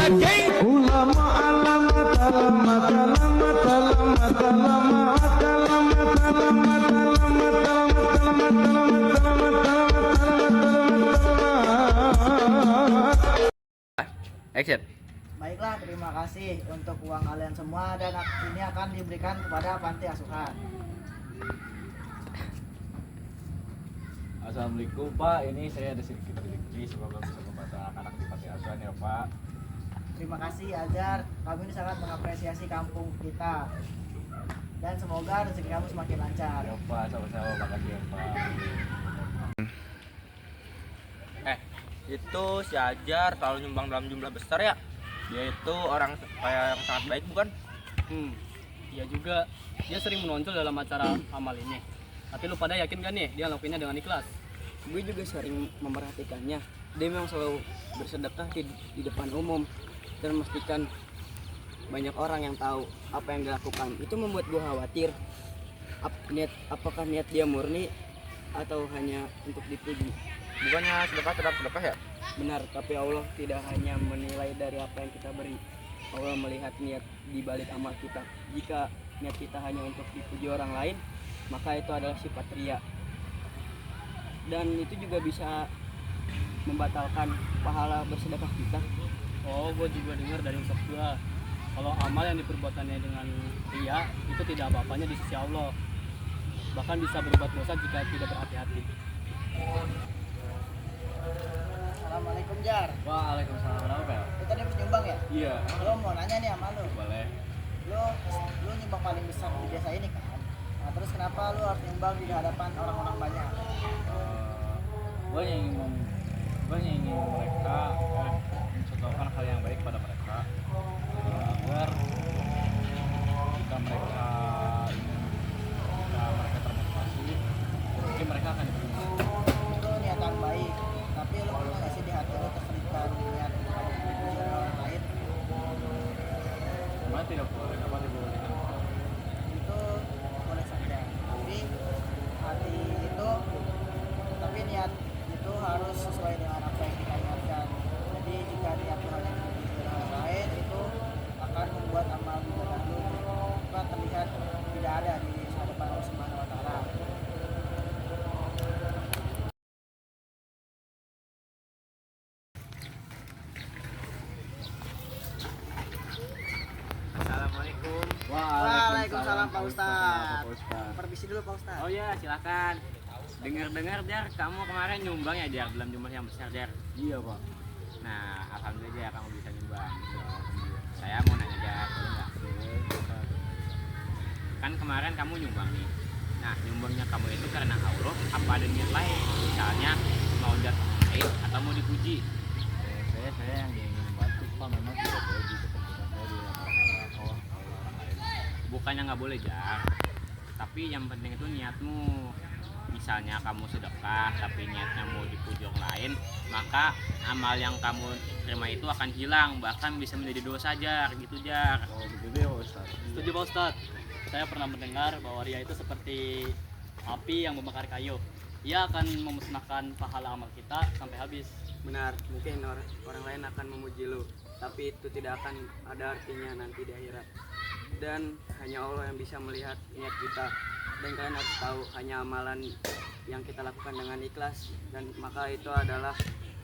ulama alamat alamat alamat alamat alamat alamat alamat Action. Baiklah, terima kasih untuk uang kalian semua dan ini akan diberikan kepada panti asuhan. Assalamualaikum Pak, ini saya ada sedikit rezeki, semoga bisa membantu anak-anak di panti asuhan ya Pak. Terima kasih Azhar, kami ini sangat mengapresiasi kampung kita dan semoga rezeki kamu semakin lancar. Ya Pak, sama-sama, makasih ya Pak. Itu si Ajar selalu nyumbang dalam jumlah besar ya. Dia itu orang yang sangat baik bukan? Iya juga. Dia sering menonjol dalam acara amal ini. Tapi lu pada yakin gak nih dia lakuinnya dengan ikhlas? Gue juga sering memperhatikannya. Dia memang selalu bersedekah di depan umum dan memastikan banyak orang yang tahu apa yang dilakukan. Itu membuat gue khawatir. Apakah niat dia murni atau hanya untuk dipuji? Bukannya sedekah tetap sedekah ya? Benar, tapi Allah tidak hanya menilai dari apa yang kita beri. Allah melihat niat di balik amal kita. Jika niat kita hanya untuk dipuji orang lain, maka itu adalah sifat riya. Dan itu juga bisa membatalkan pahala bersedekah kita. Oh, gue juga dengar dari ustaz gua. Kalau amal yang diperbuatannya dengan riya itu tidak apa-apanya di sisi Allah. Bahkan bisa berbuat dosa jika tidak berhati-hati. Assalamualaikum Jar. Waalaikumsalam warahmatullahi wabarakatuh. Lu tadi habis nyumbang ya? Iya, Lo mau nanya nih sama lu. boleh. Lu nyumbang paling besar di desa ini kan? Nah, terus kenapa lu harus nyumbang di hadapan orang-orang banyak? Gue ingin mereka mencontohkan hal yang baik pada mereka, agar jika mereka termotivasi, mungkin mereka akan diterima. Itu niatan baik, tapi lu pernah nggak sih di hati lu terselipkan niat untuk ada dipuji orang lain? Cuma tidak boleh, apa dibolehkan? Itu boleh saja, tapi niat itu harus sesuai dengan apa yang kita niatkan. Jadi jika niat lu hanya dipuji orang lain, itu akan membuat amal ibadah lu bukan terlihat tidak ada di hadapan Allah Subhanahu wa taala. Assalamualaikum. Waalaikumsalam Pak Ustadz. Pak Ustadz. Permisi dulu Pak Ustadz. Oh ya, silakan. Dengar-dengar Jar, kamu kemarin nyumbang ya Jar, dalam jumlah yang besar Jar. Iya Pak. Nah, alhamdulillah kamu bisa nyumbang. Saya mau nanya Jar, boleh nggak? Kan kemarin kamu nyumbang nih. Nah, nyumbangnya kamu itu karena Allah apa ada niat lain? Misalnya mau Jar lain atau mau dipuji? Saya yang ingin membantu Pak, memang tidak boleh dikepentingan saya di Allah orang lain. Bukannya nggak boleh Jar, tapi yang penting itu niatmu. Misalnya kamu sedekah tapi niatnya mau dipuji orang lain, maka amal yang kamu terima itu akan hilang, bahkan bisa menjadi dosa Jar, gitu Jar. Oh begitu ya Ustaz. Setuju Pak Ustadz. Saya pernah mendengar bahwa riya itu seperti api yang membakar kayu. Ia akan memusnahkan pahala amal kita sampai habis. Benar, mungkin orang lain akan memuji lu, tapi itu tidak akan ada artinya nanti di akhirat. Dan hanya Allah yang bisa melihat niat kita. Dan kalian harus tahu, hanya amalan yang kita lakukan dengan ikhlas, dan maka itu adalah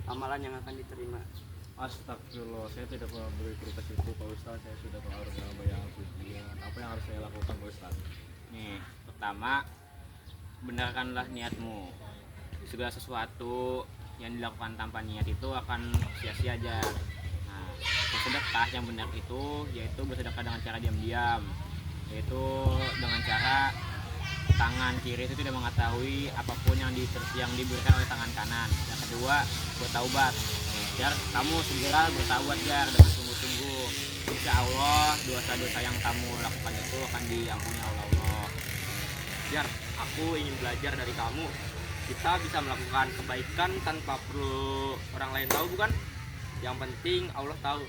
amalan yang akan diterima. Astagfirullah, saya tidak pernah bercerita itu Pak Ustaz. Saya sudah terharu dengan bayang pujian. Apa yang harus saya lakukan Pak Ustaz? Nih, pertama, benarkanlah niatmu. Segala sesuatu yang dilakukan tanpa niat itu akan sia-sia aja. Nah, bersedekah yang benar itu yaitu bersedekah dengan cara diam-diam, yaitu dengan cara tangan kiri itu tidak mengetahui apapun yang diberikan oleh tangan kanan. Yang kedua, bertaubat. Jar, kamu segera bertaubat Jar dengan sungguh-sungguh. Insya Allah dosa-dosa yang kamu lakukan itu akan diampuni oleh Allah. Jar, aku ingin belajar dari kamu. Kita bisa melakukan kebaikan tanpa perlu orang lain tahu, bukan? Yang penting Allah tahu.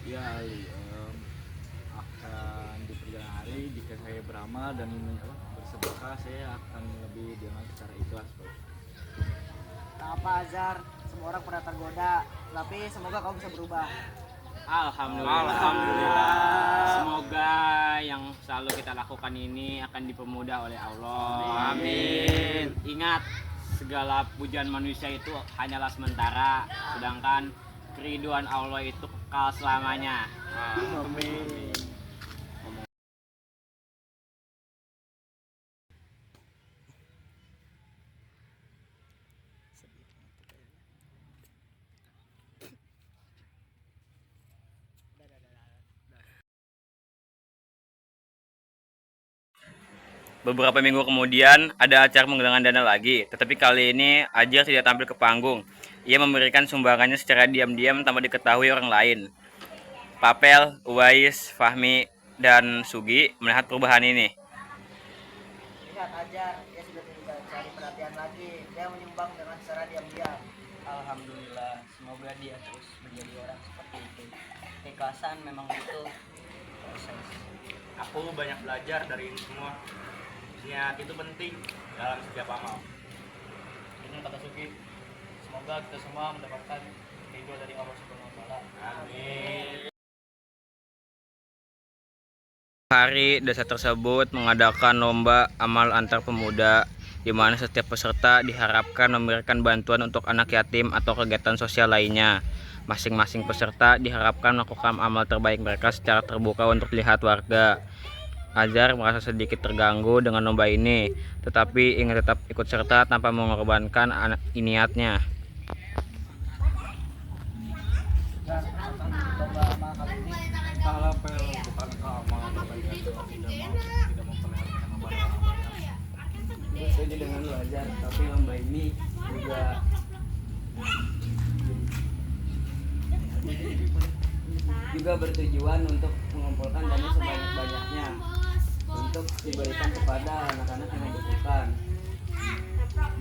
Ya, akan di perjalanan hari jika saya beramal dan bersedekah, saya akan lebih dengan secara ikhlas Pak. Tak apa Azhar, semua orang pernah tergoda, tapi semoga kamu bisa berubah. Alhamdulillah. Semoga yang selalu kita lakukan ini akan dipermudah oleh Allah. Amin. Ingat, segala pujian manusia itu hanyalah sementara, sedangkan keriduan Allah itu kekal selamanya. Amin. Beberapa minggu kemudian ada acara penggalangan dana lagi, tetapi kali ini Ajar tidak tampil ke panggung. Ia memberikan sumbangannya secara diam-diam tanpa diketahui orang lain. Papel, Uwais, Fahmi, dan Sugi melihat perubahan ini. Lihat aja, dia sudah tidak cari perhatian lagi. Dia menyumbang dengan secara diam-diam. Alhamdulillah, semoga dia terus menjadi orang seperti itu. Keikhlasan memang butuh proses. Aku banyak belajar dari ini semua. Niat itu penting dalam setiap amal. Ini kata Suki, semoga kita semua mendapatkan ridho dari Allah Subhanahu wa taala. Amin. Hari desa tersebut mengadakan lomba amal antar pemuda, di mana setiap peserta diharapkan memberikan bantuan untuk anak yatim atau kegiatan sosial lainnya. Masing-masing peserta diharapkan melakukan amal terbaik mereka secara terbuka untuk dilihat warga. Ajar merasa sedikit terganggu dengan lomba ini, tetapi ingin tetap ikut serta tanpa mengorbankan niatnya. Dan tentang lomba amal kali ini, Kalau pel bukankah amal terbaik adalah tidak memperlihatkan kepada orang banyak? Gue setuju dengan lu Ajar, tapi lomba ini juga bertujuan untuk mengumpulkan dana sebanyak-banyaknya untuk diberikan kepada anak-anak yang membutuhkan.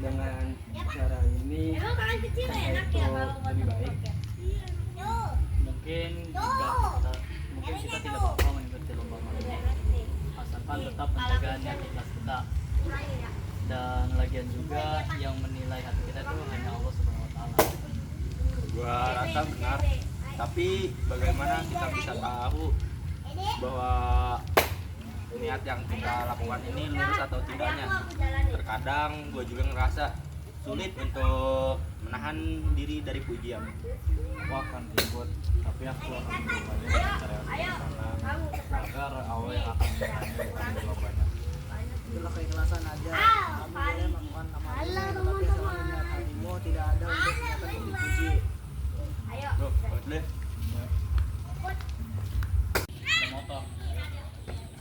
Dengan cara ini itu lebih baik. Mungkin kita tidak apa-apa mengikuti lomba amal ini, asalkan tetap menjaga niat ikhlas kita. Dan lagian juga yang menilai hati kita itu hanya Allah Subhanahu wa taala. Gua rasa benar. Tapi bagaimana kita bisa tahu bahwa niat yang kita lakukan ini lurus atau tidaknya? Terkadang gue juga ngerasa sulit untuk menahan diri dari pujian. Aku akan ikut, tapi aku akan berupaya dengan cara yang sederhana agar Allah yang akan menilainya bukan lombanya. itulah keikhlasan aja. Kamu boleh melakukan amal ini, tetapi selama niat hatimu tidak ada untuk niatan untuk dipuji. Bro, banget deh.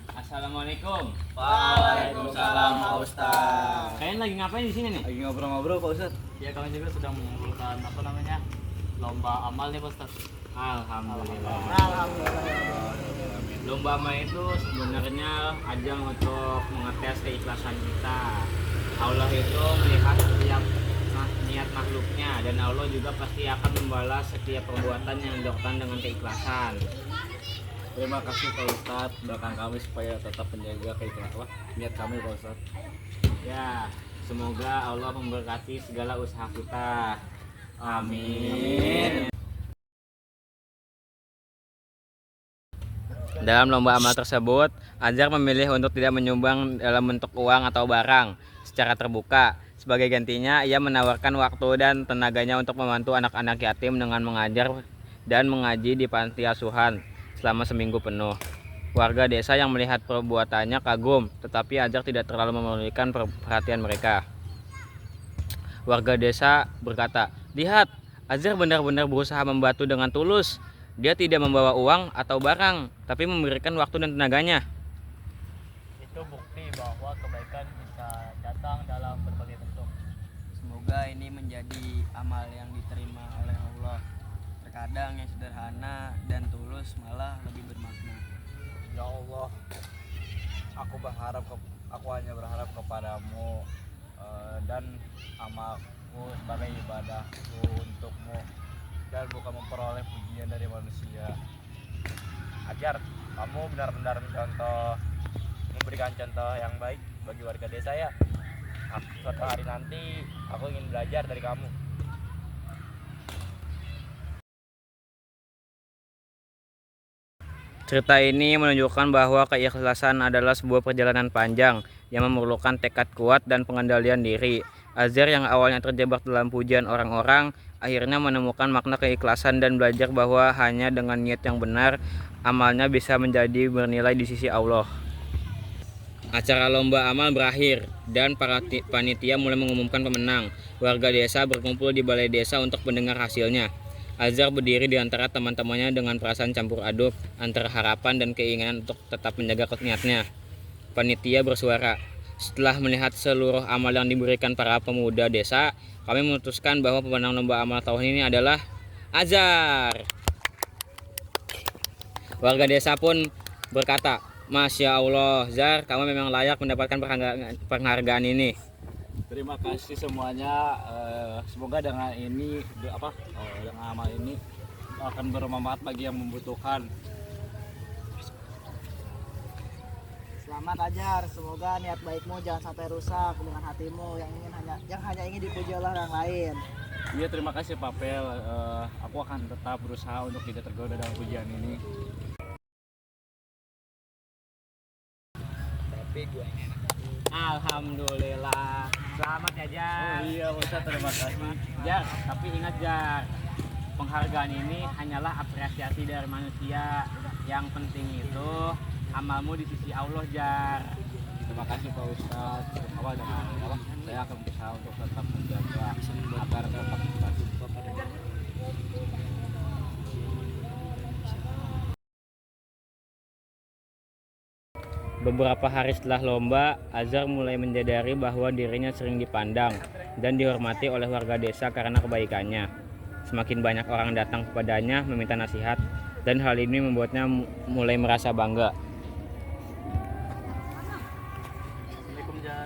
Assalamualaikum. Waalaikumsalam Pak Ustaz. Kalian lagi ngapain di sini nih? Lagi ngobrol-ngobrol Pak Ustadz. Ya kami juga sedang mengumpulkan lomba amal nih Pak Ustaz. Alhamdulillah. Alhamdulillah. Lomba amal itu sebenarnya ajang untuk mengetes keikhlasan kita. Allah itu melihat setiap niat makhluknya, dan Allah juga pasti akan membalas setiap perbuatan yang dilakukan dengan keikhlasan. Terima kasih Pak Ustadz, doakan kami supaya tetap menjaga keikhlasan niat kami Pak Ustadz. Ya, semoga Allah memberkati segala usaha kita. Amin. Dalam lomba amal tersebut, Ajar memilih untuk tidak menyumbang dalam bentuk uang atau barang secara terbuka. Sebagai gantinya, ia menawarkan waktu dan tenaganya untuk membantu anak-anak yatim dengan mengajar dan mengaji di panti asuhan selama seminggu penuh. Warga desa yang melihat perbuatannya kagum, tetapi Ajar tidak terlalu memerlukan perhatian mereka. Warga desa berkata, "Lihat, Ajar benar-benar berusaha membantu dengan tulus. Dia tidak membawa uang atau barang, tapi memberikan waktu dan tenaganya." Itu bukti bahwa kebaikan bisa datang dalam berbagai bentuk. Semoga ini menjadi amal yang diterima oleh Allah. Terkadang yang sederhana dan tulus malah lebih bermakna. Ya Allah, aku hanya berharap kepadamu dan amalku sebagai ibadahku untukmu, dan bukan memperoleh pujian dari manusia. Ajar, kamu benar-benar memberikan contoh yang baik bagi warga desa ya. Suatu hari nanti aku ingin belajar dari kamu. Cerita ini menunjukkan bahwa keikhlasan adalah sebuah perjalanan panjang yang memerlukan tekad kuat dan pengendalian diri. Azhar yang awalnya terjebak dalam pujian orang-orang, akhirnya menemukan makna keikhlasan dan belajar bahwa hanya dengan niat yang benar, amalnya bisa menjadi bernilai di sisi Allah. Acara lomba amal berakhir dan para panitia mulai mengumumkan pemenang. Warga desa berkumpul di balai desa untuk mendengar hasilnya. Azhar berdiri di antara teman-temannya dengan perasaan campur aduk antara harapan dan keinginan untuk tetap menjaga niatnya. Panitia bersuara, "Setelah melihat seluruh amal yang diberikan para pemuda desa, kami memutuskan bahwa pemenang lomba amal tahun ini adalah Azhar." Warga desa pun berkata, "Masya Allah, Zar, kamu memang layak mendapatkan penghargaan ini." Terima kasih semuanya. Semoga dengan ini dengan amal ini akan bermanfaat bagi yang membutuhkan. Selamat Ajar, semoga niat baikmu jangan sampai rusak dengan hatimu yang hanya ingin dipuji oleh orang lain. Iya, terima kasih Papel. Aku akan tetap berusaha untuk tidak tergoda dalam pujian ini. Alhamdulillah. Selamat ya, Jar. Oh iya, Ustaz, terima kasih. Jar, tapi ingat Jar, penghargaan ini hanyalah apresiasi dari manusia. Yang penting itu amalmu di sisi Allah, Jar. Terima kasih Pak Ustaz. Saya akan berusaha untuk tetap menjaga agar tetap ikhlas. Beberapa hari setelah lomba, Azhar mulai menyadari bahwa dirinya sering dipandang dan dihormati oleh warga desa karena kebaikannya. Semakin banyak orang datang kepadanya meminta nasihat, dan hal ini membuatnya mulai merasa bangga. Assalamualaikum Jar.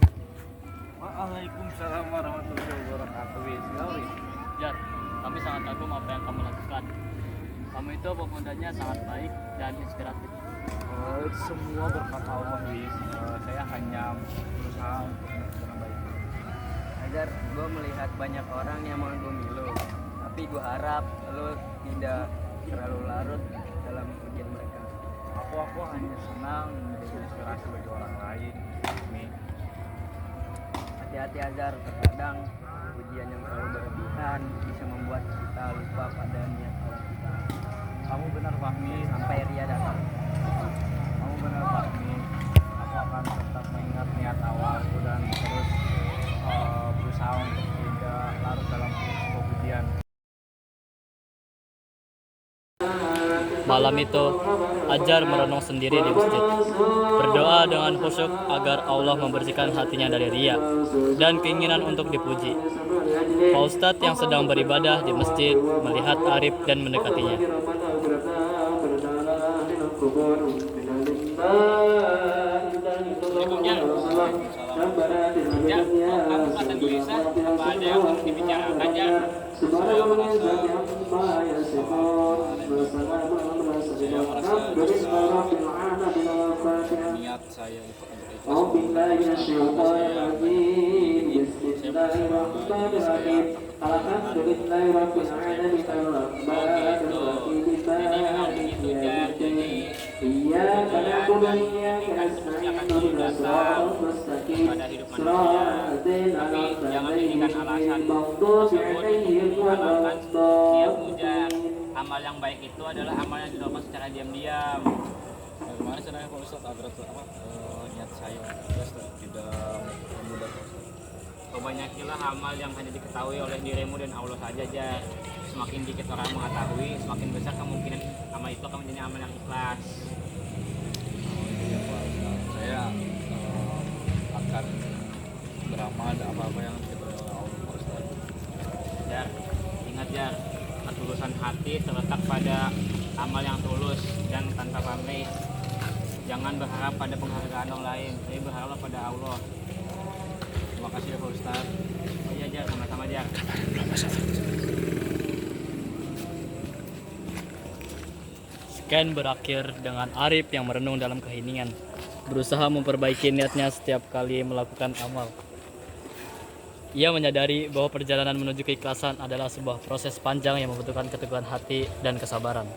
Waalaikumsalam warahmatullahi wabarakatuh. Jar, kami sangat kagum apa yang kamu lakukan. Kamu itu pemudanya sangat baik dan inspiratif. Semua berkat Allah, Wis. Saya hanya berusaha untuk dengan baik. Agar gue melihat banyak orang yang mengagumi lo, tapi gue harap lo tidak terlalu larut dalam pujian mereka. Aku hanya senang menjadi inspirasi bagi orang lain. Amin. Hati-hati Azhar, terkadang pujian yang terlalu berlebihan bisa membuat kita lupa pada niat awal kita. Kamu benar, Fahmi. Sampai ria datang. Kamu benar, Fahmi. Aku akan tetap mengingat niat awalku dan terus berusaha untuk tidak larut dalam kepujian. Malam itu, Ajar merenung sendiri di masjid, berdoa dengan khusyuk agar Allah membersihkan hatinya dari riya dan keinginan untuk dipuji. Pak Ustadz yang sedang beribadah di masjid melihat Arif dan mendekatinya. Jar, kamu kata gelisah, apa ada yang harus dibicarakan, Jar? Saya merasa niat saya itu untuk ikhlas. Jadi memang begitu, Jar. Jadi akan selalu datang pada hidup manusia, tapi jangan jadikan alasan tersebut untuk menghalalkan niatmu, Jar. Amal yang baik itu adalah amal yang dilakukan secara diam-diam. Kemarin saya Pak Ustadz agar niat saya terus tidak memudah. Perbanyakilah amal yang hanya diketahui oleh dirimu dan Allah saja, Jar. Semakin dikit orang mengetahui, semakin besar kemungkinan amal itu akan menjadi amal yang ikhlas. Iya, Pak Ustadz. Saya akan beramal apa-apa yang diketahui oleh Allah, Pak Ustadz. Jar, ingat Jar, ketulusan hati terletak pada amal yang tulus dan tanpa pamrih. Jangan berharap pada penghargaan orang lain, tapi berharap pada Allah. Terima kasih ya Pak Ustadz. Oh iya Jar, sama-sama Jar. Scan berakhir dengan Arif yang merenung dalam keheningan, berusaha memperbaiki niatnya setiap kali melakukan amal. Ia menyadari bahwa perjalanan menuju keikhlasan adalah sebuah proses panjang yang membutuhkan keteguhan hati dan kesabaran.